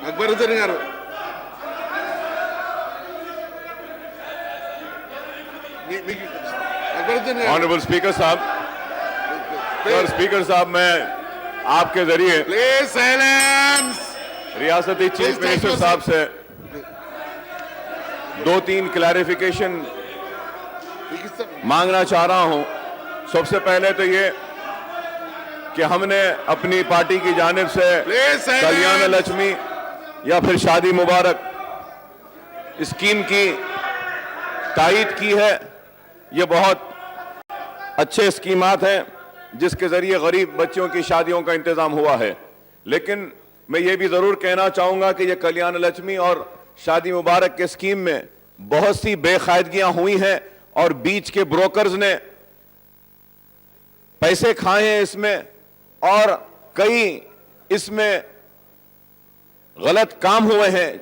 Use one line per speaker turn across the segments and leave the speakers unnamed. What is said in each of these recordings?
అక్బరుద్దీన్ గారు Akbaruddin गाరు
honourable speaker साहब, speaker साहब, मैं आपके जरिए
प्लीज साइलेंस
रियासती चीफ मिनिस्टर साहब से 2-3 क्लैरिफिकेशन मांगना चाह रहा हूं। सबसे पहले तो ये कि हमने अपनी पार्टी की जानिब से कल्याण लक्ष्मी या फिर शादी मुबारक स्कीम की तायीद की है। ये बहुत अच्छे स्कीमात हैं जिसके जरिए गरीब बच्चों की शादियों का इंतजाम हुआ है। लेकिन मैं ये भी जरूर कहना चाहूंगा कि ये कल्याण लक्ष्मी और शादी मुबारक के स्कीम में बहुत सी बेकायदगियां हुई हैं और बीच के ब्रोकर्स ने पैसे खाए हैं इसमें, और कई इसमें गलत काम हुए हैं,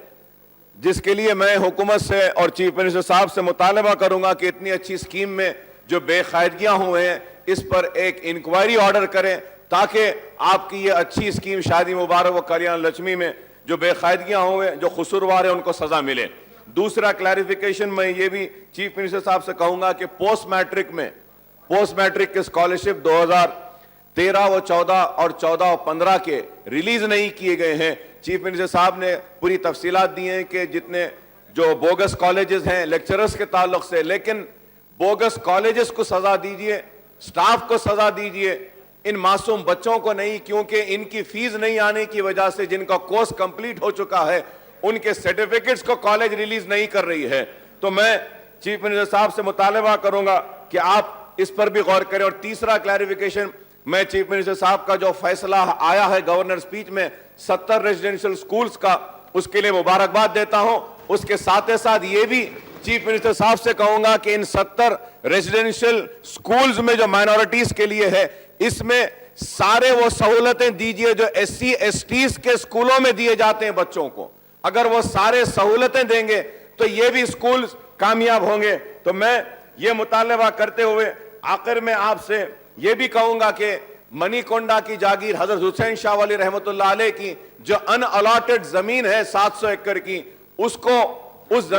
जिसके लिए मैं हुकूमत से और चीफ मिनिस्टर साहब से मुतालबा करूंगा कि इतनी अच्छी स्कीम में जो बेकायदगियां हुए हैं इस पर एक इंक्वायरी ऑर्डर करें, ताकि आपकी ये अच्छी स्कीम शादी मुबारक व कल्याण लक्ष्मी में जो बेकायदगियां हुए, जो कसूरवार है, उनको सजा मिले। दूसरा क्लैरिफिकेशन मैं ये भी चीफ मिनिस्टर साहब से कहूंगा कि पोस्ट मैट्रिक के स्कॉलरशिप 2013 व 14 और 14 व 15 के रिलीज नहीं किए गए हैं। चीफ मिनिस्टर साहब ने पूरी तफसीलात दी हैं कि जितने जो बोगस कॉलेजेस हैं लेक्चरर्स के ताल्लुक से, लेकिन बोगस कॉलेजेस को सजा दीजिए, स्टाफ को सजा दीजिए, इन मासूम बच्चों को नहीं, क्योंकि इनकी फीस नहीं आने की वजह से जिनका कोर्स कंप्लीट हो चुका है उनके सर्टिफिकेट्स को कॉलेज रिलीज नहीं कर रही है। तो मैं चीफ मिनिस्टर साहब से मुतालबा करूंगा कि आप इस पर भी गौर करें। और तीसरा क्लैरिफिकेशन, मैं चीफ मिनिस्टर साहब का जो फैसला आया है गवर्नर स्पीच में 70 रेजिडेंशियल स्कूल्स का, उसके लिए मुबारकबाद देता हूं। उसके साथ ही साथ ये भी चीफ मिनिस्टर साहब से कहूंगा कि इन 70 रेजिडेंशियल स्कूल्स में जो माइनॉरिटीज के लिए है, इसमें सारे वो सहूलतें दीजिए जो SC STs के स्कूलों में दिए जाते हैं बच्चों को। अगर वो सारे सहूलतें देंगे तो ये भी स्कूल कामयाब होंगे। तो मैं ये मुतालबा करते हुए आखिर में आपसे ये भी कहूंगा कि मनीकोंडा की जागीर हजरत हुसैन शाह वली रहमतुल्लाह अलैह की जो अनअलॉटेड जमीन है 700 एकड़ की, उसको उस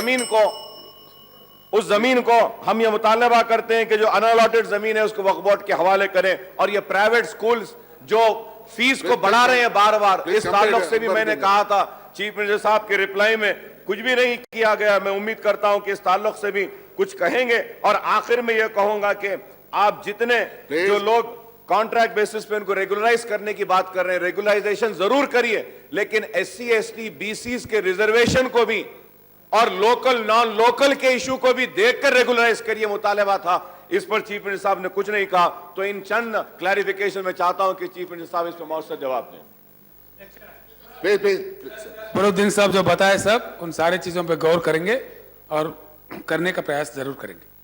जमीन को हम ये मुतालबा करते हैं कि जो अनअलॉटेड जमीन है उसको वक्फ बोर्ड के हवाले करें। और ये प्राइवेट स्कूल्स जो फीस को बढ़ा रहे हैं बार बार, इस ताल्लुक से भी मैंने कहा था, चीफ मिनिस्टर साहब के रिप्लाई में कुछ भी नहीं किया गया। मैं उम्मीद करता हूं कि इस ताल्लुक से भी कुछ कहेंगे। और आखिर में यह कहूंगा कि आप जितने जो लोग कॉन्ट्रैक्ट बेसिस पे उनको रेगुलराइज करने की बात कर रहे हैं, रेगुलराइजेशन जरूर करिए, लेकिन SC ST BCs के रिजर्वेशन को भी और लोकल नॉन लोकल के इशू को भी देखकर रेगुलराइज करिए, मुतालबा था। इस पर चीफ मिनिस्टर साहब ने कुछ नहीं कहा। तो इन चंद क्लैरिफिकेशन में चाहता हूं कि चीफ मिनिस्टर साहब इस पर मौसर जवाब दें।
फखरुद्दीन साहब जो बताए सब उन सारी चीजों पर गौर करेंगे और करने का प्रयास जरूर करेंगे।